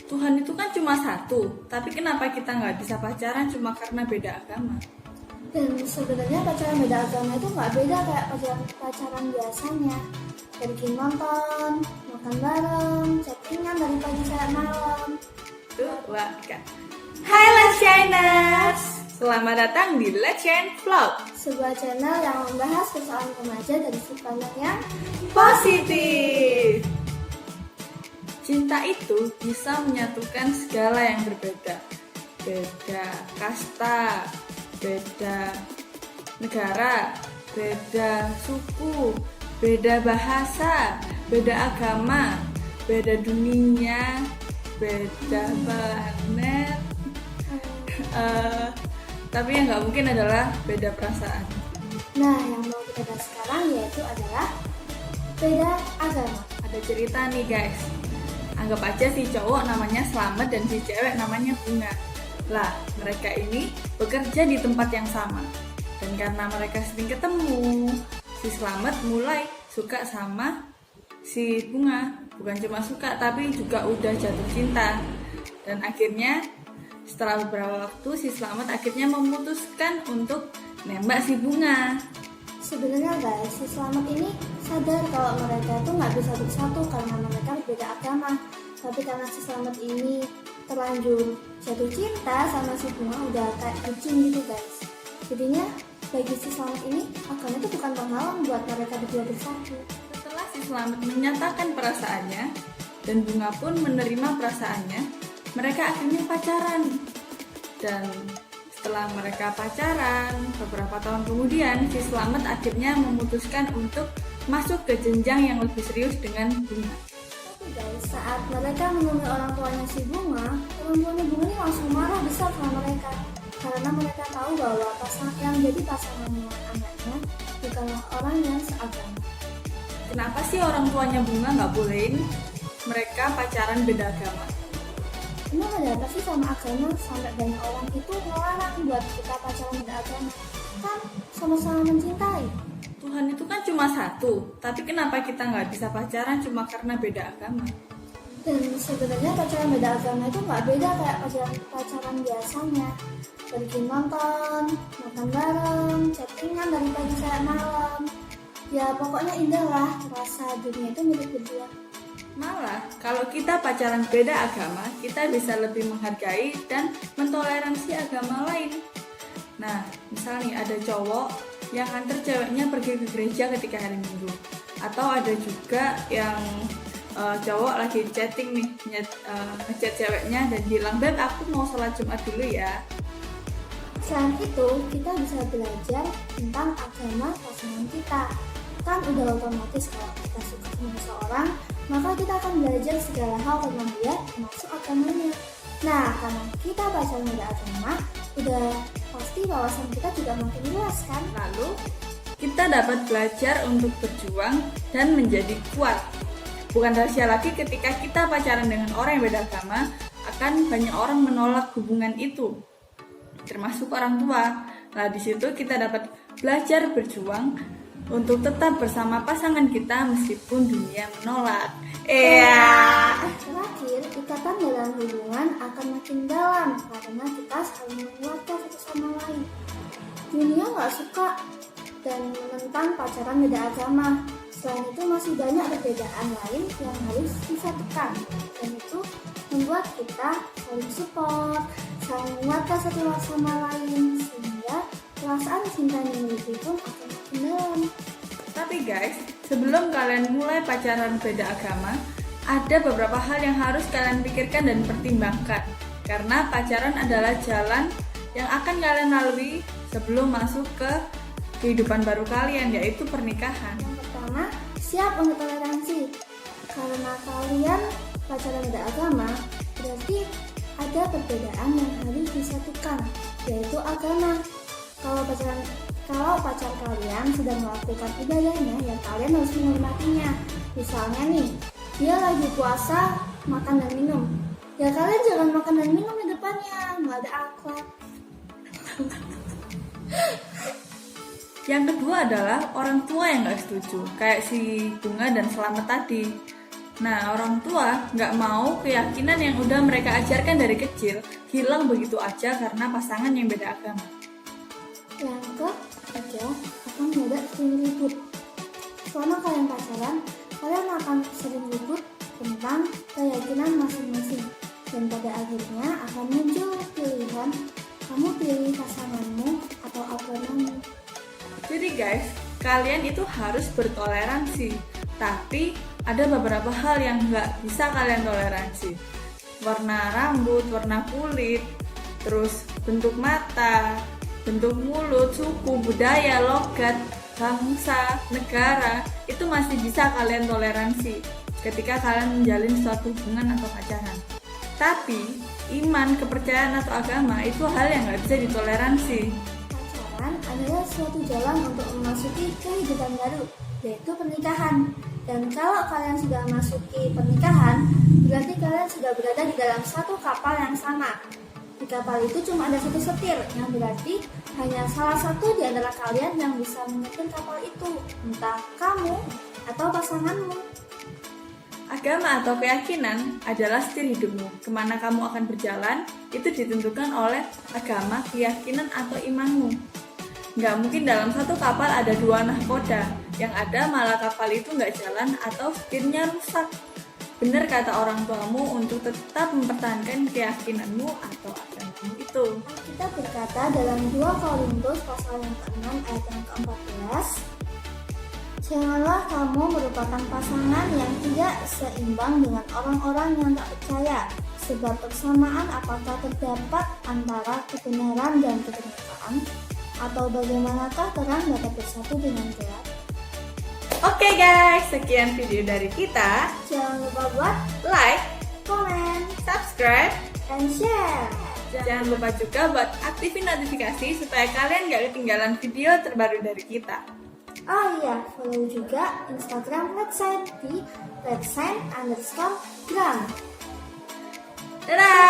Tuhan itu kan cuma satu, tapi kenapa kita nggak bisa pacaran cuma karena beda agama? Dan sebenarnya pacaran beda agama itu nggak beda kayak pacaran biasanya. Pergi nonton, makan bareng, chattingan dari pagi sampai malam. Tuh, kan. Hai Let's Shiners! Selamat datang di Let's Shine Vlog, Sebuah channel yang membahas persoalan remaja dari sudut pandang yang positif. Cinta itu bisa menyatukan segala yang berbeda. Beda kasta, beda negara, beda suku, beda bahasa, beda agama, beda dunia, beda planet. Tapi yang nggak mungkin adalah beda perasaan. Nah, yang mau kita bahas sekarang yaitu adalah beda agama. Ada cerita nih guys. Anggap aja si cowok namanya Slamet dan si cewek namanya Bunga. Lah, mereka ini bekerja di tempat yang sama. Dan karena mereka sering ketemu, si Slamet mulai suka sama si Bunga. Bukan cuma suka, tapi juga udah jatuh cinta. Dan akhirnya, setelah beberapa waktu, si Slamet akhirnya memutuskan untuk nembak si Bunga. Sebenarnya guys, si Slamet ini sadar kalau mereka itu nggak bisa bersatu karena mereka berbeda agama. Tapi karena si Slamet ini terlanjur jatuh cinta sama si Bunga, udah kayak kucing gitu guys. Jadinya bagi si Slamet ini, agama itu bukan penghalang buat mereka berdua bersatu. Setelah si Slamet menyatakan perasaannya, dan Bunga pun menerima perasaannya, mereka akhirnya pacaran. Dan setelah mereka pacaran, beberapa tahun kemudian, si Slamet akhirnya memutuskan untuk masuk ke jenjang yang lebih serius dengan Bunga. Tapi guys, saat mereka menemui orang tuanya si Bunga, orang tuanya Bunga ini langsung marah besar sama mereka. Karena mereka tahu bahwa yang jadi pasangannya anaknya bukanlah orang yang seagama. Kenapa sih orang tuanya Bunga nggak bolehin mereka pacaran beda agama? Emang ada apa sih sama agama sampai banyak orang itu melarang buat kita pacaran beda agama? Kan sama-sama mencintai. Tuhan itu kan cuma satu, tapi kenapa kita nggak bisa pacaran cuma karena beda agama? Dan sebenarnya pacaran beda agama itu nggak beda kayak pacaran biasanya. Pergi nonton, makan bareng, chattingan dari pagi sampai malam. Ya pokoknya indah lah, rasa dunia itu milik berdua. Malah, kalau kita pacaran beda agama, kita bisa lebih menghargai dan mentoleransi agama lain. Nah, misalnya ada cowok yang antar ceweknya pergi ke gereja ketika hari Minggu. Atau ada juga yang cowok lagi chatting nih, ngechat ceweknya dan bilang, "Beb, aku mau sholat Jumat dulu ya." Selain itu, kita bisa belajar tentang agama pasangan kita. Kan udah otomatis kalau kita suka sama seseorang, maka kita akan belajar segala hal tentang dia, termasuk agamanya. Nah, karena kita pacaran beda agama, udah pasti wawasan kita juga makin luas kan? Lalu, kita dapat belajar untuk berjuang dan menjadi kuat. Bukan rahasia lagi ketika kita pacaran dengan orang yang beda agama, akan banyak orang menolak hubungan itu, termasuk orang tua. Nah, di situ kita dapat belajar berjuang untuk tetap bersama pasangan kita meskipun dunia menolak. Terakhir, ikatan dalam hubungan akan makin dalam karena kita saling menguatkan satu sama lain. Dunia nggak suka dan menentang pacaran beda agama. Selain itu masih banyak perbedaan lain yang harus disatukan, dan itu membuat kita saling support, saling menguatkan satu sama lain, sehingga perasaan cinta yang dimiliki pun akan makin dalam. Tapi guys, sebelum kalian mulai pacaran beda agama, ada beberapa hal yang harus kalian pikirkan dan pertimbangkan. Karena pacaran adalah jalan yang akan kalian lalui sebelum masuk ke kehidupan baru kalian, yaitu pernikahan. Yang pertama, siap untuk toleransi. Karena kalian pacaran beda agama, berarti ada perbedaan yang harus disatukan, yaitu agama. Kalau pacar kalian sedang melakukan ibadahnya, ya kalian harus menghormatinya. Misalnya nih, dia lagi puasa, makan dan minum. Ya kalian jangan makan dan minum di depannya, nggak ada akhlak. Yang kedua adalah orang tua yang gak setuju, kayak si Bunga dan Slamet tadi. Nah, orang tua nggak mau keyakinan yang udah mereka ajarkan dari kecil hilang begitu aja karena pasangan yang beda agama. Yang ketiga, akan mudah sering ribut. Selama kalian pacaran, kalian akan sering ribut tentang keyakinan masing-masing. Dan pada akhirnya akan muncul pilihan, kamu pilih pasanganmu atau agamamu. Jadi guys, kalian itu harus bertoleransi. Tapi ada beberapa hal yang nggak bisa kalian toleransi. Warna rambut, warna kulit, terus bentuk mata, bentuk mulut, suku, budaya, logat, bangsa, negara, itu masih bisa kalian toleransi ketika kalian menjalin suatu hubungan atau pacaran. Tapi iman, kepercayaan atau agama itu hal yang nggak bisa ditoleransi. Pacaran adalah suatu jalan untuk memasuki kehidupan baru, yaitu pernikahan. Dan kalau kalian sudah memasuki pernikahan, berarti kalian sudah berada di dalam satu kapal yang sama. Di kapal itu cuma ada satu setir, yang berarti hanya salah satu di antara kalian yang bisa menyetir kapal itu, entah kamu atau pasanganmu. Agama atau keyakinan adalah setir hidupmu. Kemana kamu akan berjalan, itu ditentukan oleh agama, keyakinan, atau imanmu. Nggak mungkin dalam satu kapal ada dua nahkoda, yang ada malah kapal itu nggak jalan atau setirnya rusak. Benar kata orang tuamu untuk tetap mempertahankan keyakinanmu atau agamamu itu. Kita berkata dalam 2 Korintus pasal yang ke-6 ayat yang ke-14, janganlah kamu merupakan pasangan yang tidak seimbang dengan orang-orang yang tak percaya, sebab persamaan apakah terdapat antara kebenaran dan kebenaran, atau bagaimanakah terang dapat bersatu dengan gelap? Oke guys, sekian video dari kita. Jangan lupa buat Like, komen, subscribe, dan share. jangan lupa juga buat aktifin notifikasi supaya kalian gak ketinggalan video terbaru dari kita. Oh iya, follow juga Instagram Let's Sign di @letsign_gram. Dadah!